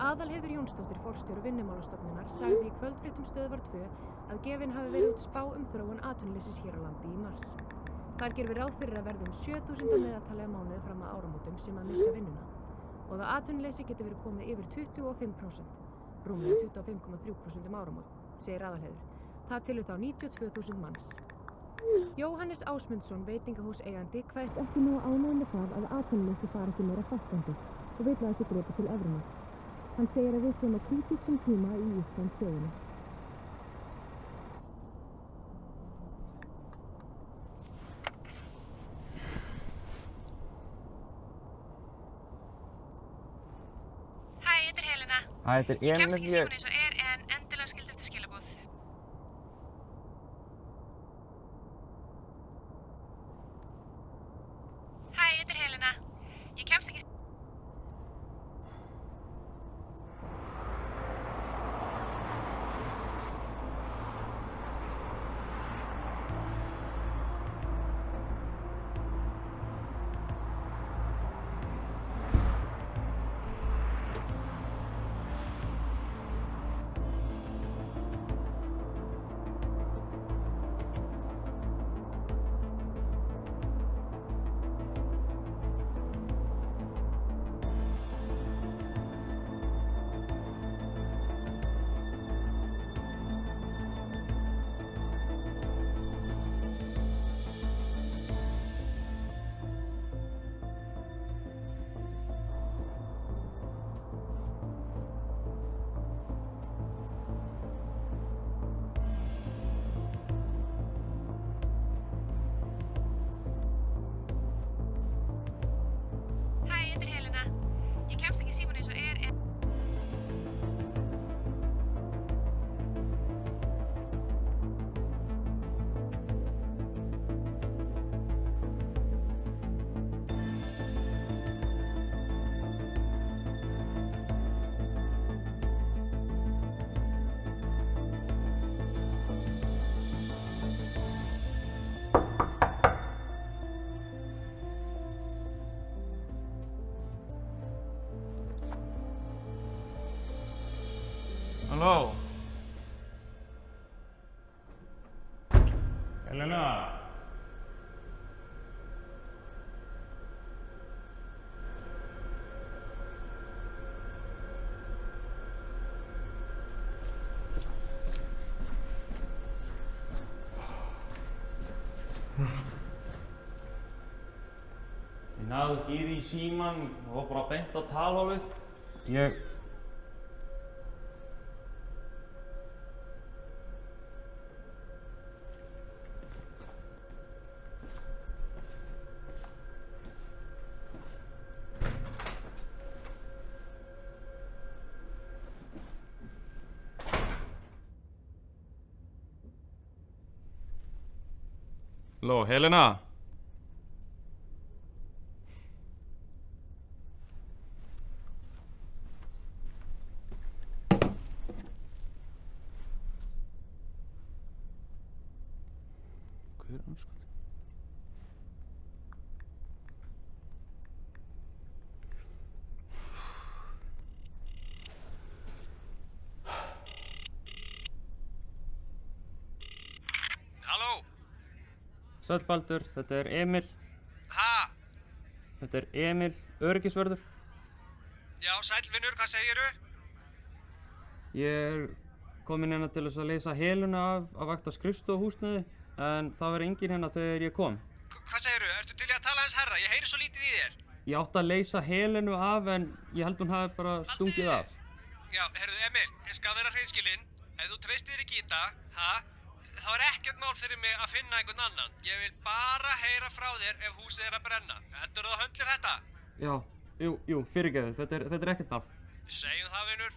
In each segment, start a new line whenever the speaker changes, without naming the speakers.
Aðalheiður Jónsdóttir, forstjóri Vinnumálastofnunar, sagði í kvöldfréttum Stöðvar 2 að gefin hafi verið út spá þróun atvinnuleysis hér á landi í mars. Þar gerum við ráð fyrir að verða 7.000 að meðaltali á mánuði fram að áramótum sem að missa vinnuna og að atvinnuleysi geti verið komið yfir 25%, rúmlega 25,3% áramót, segir Aðalheiður. Það telur þá 92.000 manns. Jóhannes Ásmundsson, veitingahús eigandi, kveðst ekki nógu ánægður með það að atvinnuleysi fari ekki meira fækkandi og vill að ekki gripa til evrunnar. Hann segir að við séum á krítískum tíma í Íslands sögunni.
Hæ, þetta Helena.
Hæ, þetta
Ég kemst ekki í símann eins og en endilega skildu eftir skilaboð. Hæ, þetta Helena. Ég kemst ekki...
Halló? Helena? Ég náði ekki í því símann og bara beint á talhólfið. Halló, Helena? Hver anskotinn?
Halló?
Sæll Baldur, þetta er Emil.
Ha?
Þetta er Emil, öryggisvörður.
Já, sæll vinnur, hvað segirðu?
Ég er kominn hérna til þess að leysa Helenu af vakta skrifstofuhúsnæði, en það var enginn hérna þegar ég kom.
Hvað segirðu? Ertu til í að tala hans herra? Ég heyri svo lítið í þér.
Ég átti að leysa Helenu af, en ég held hún hafi bara stungið af.
Já, heyrðu Emil, ég skal vera hreinskilinn. Ef þú treystir ekki í þetta, þá er ekkert mál fyrir mig að finna einhvern annan. Ég vil bara heyra frá þér ef húsið er að brenna. Heldurðu að höndlir þetta?
Já, jú, fyrirgefðu, þetta er ekkert mál.
Segjum það, vinnur.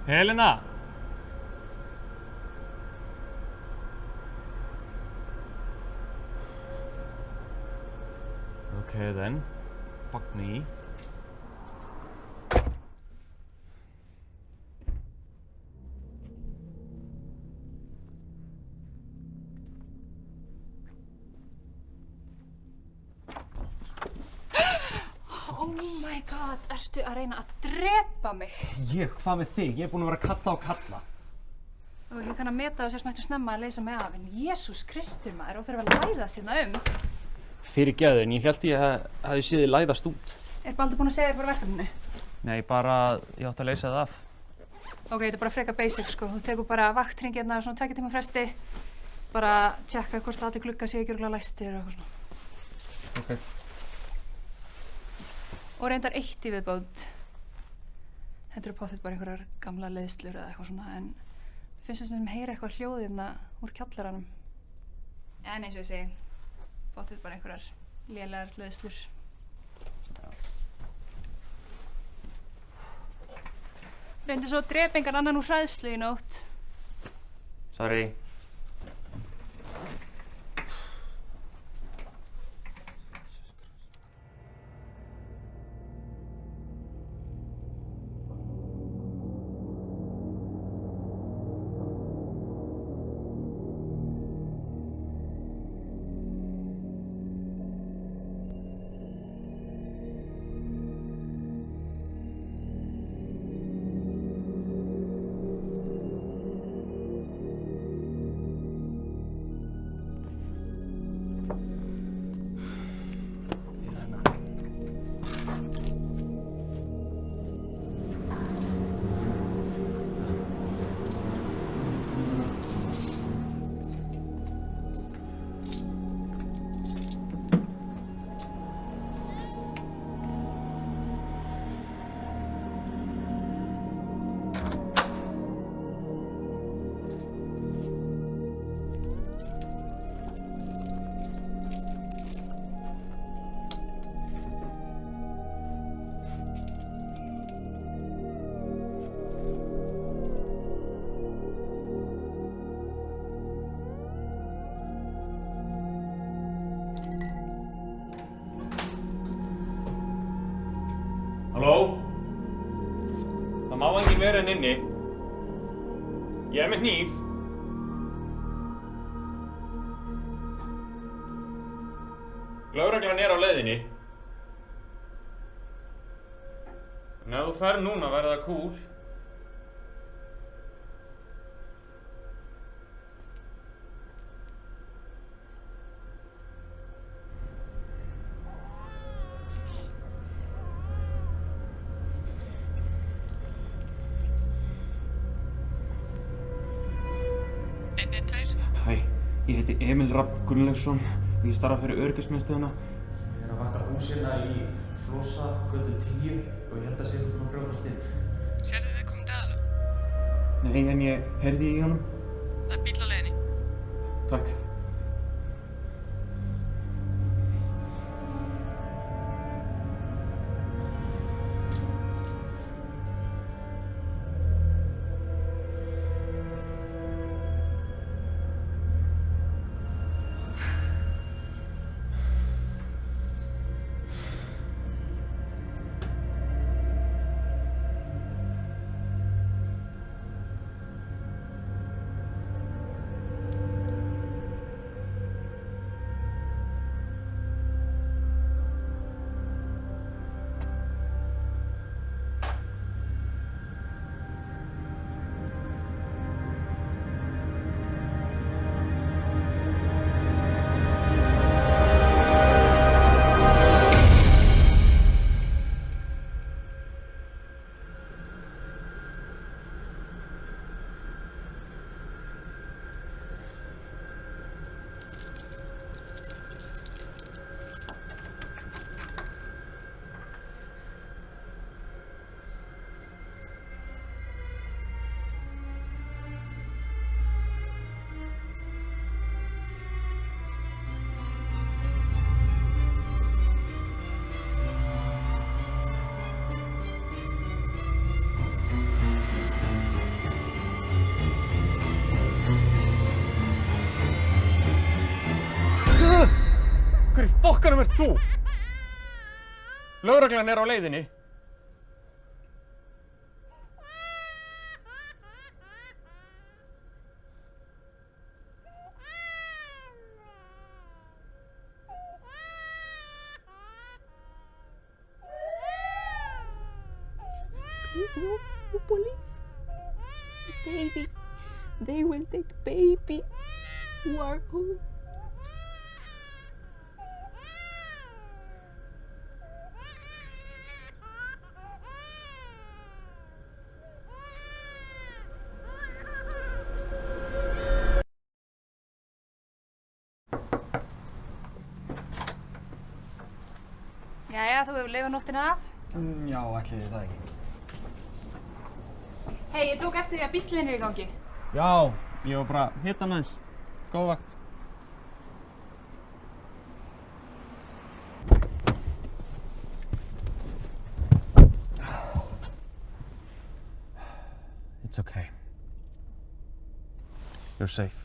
Helena! Okay then.
vagni í.
Oh my god, ertu að reyna að drepa mig?
Hvað með þig? Ég er búinn að vera að kalla og kalla.
Og ég kann að meta þess að mættu snemma að leysa mig af, en Jesús Kristur maður, og fyrir að læðast hérna
Fyrirgefðu, ég hélt ég hefði séð þig læðast út.
Er Baldur búinn að segja þér bara verkefninu?
Nei, bara ég átti að leysa það af.
Ok, þetta er bara freka basic sko, þú tekur bara vakthringirna svona 2 tíma fresti, bara tjekkar hvort allir gluggar séu ekki örugglega læstir og eitthvað svona.
Ok.
Og reyndar eitt í viðbót. Þetta eru pottet bara einhverjar gamla leiðslur eða eitthvað svona, en finnst þess að heyra eitthvað hljóð hérna úr kjallaranum. En eins og ég segi, pottet bara einhverjar lélegar leiðslur. Reyndi svo að drepa engan annan úr hræðslu í nótt.
Sorry. Halló? Það má enginn vera hérna inni. Ég er með hníf. Lögreglan er á leiðinni. En ef þú ferð núna verður það kúl. Hæ, ég heiti Emil Rafn Gunnlaugsson og ég starfa fyrir öryggismiðstöðina. Ég er að vakta hús hérna í Flossagötu 10 og ég held að sé þú búinn að brjótast inn.
Sérðu þið komið til aðalum?
Nei, en ég heyrði í honum.
Það er bíll á leiðinni.
Takk. Hver í fokkanum ert þú? Lögreglan er á leiðinni.
Please, no police. Baby, they will take baby. Warhol.
Jæja, þú hefur lifað nóttina af.
Já, ætli þið það ekki.
Hei, ég tók eftir því að bíllinn er í gangi.
Já, ég var bara hitt hann aðeins. Góð vakt. It's okay. You're safe.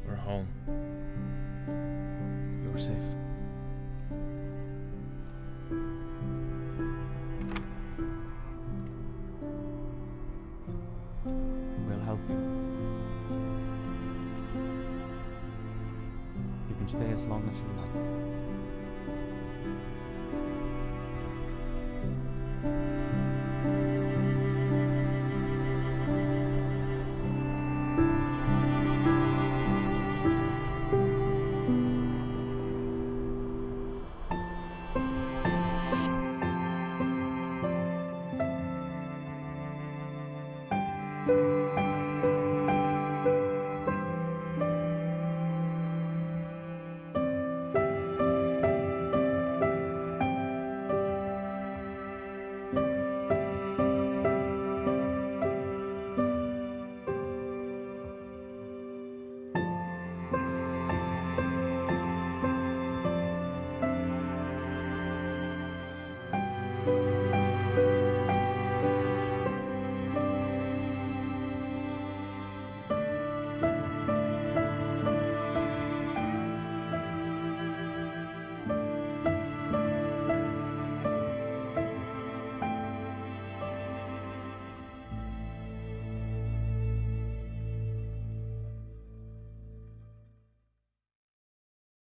We're home. You're safe. We'll help you. You can stay as long as you like.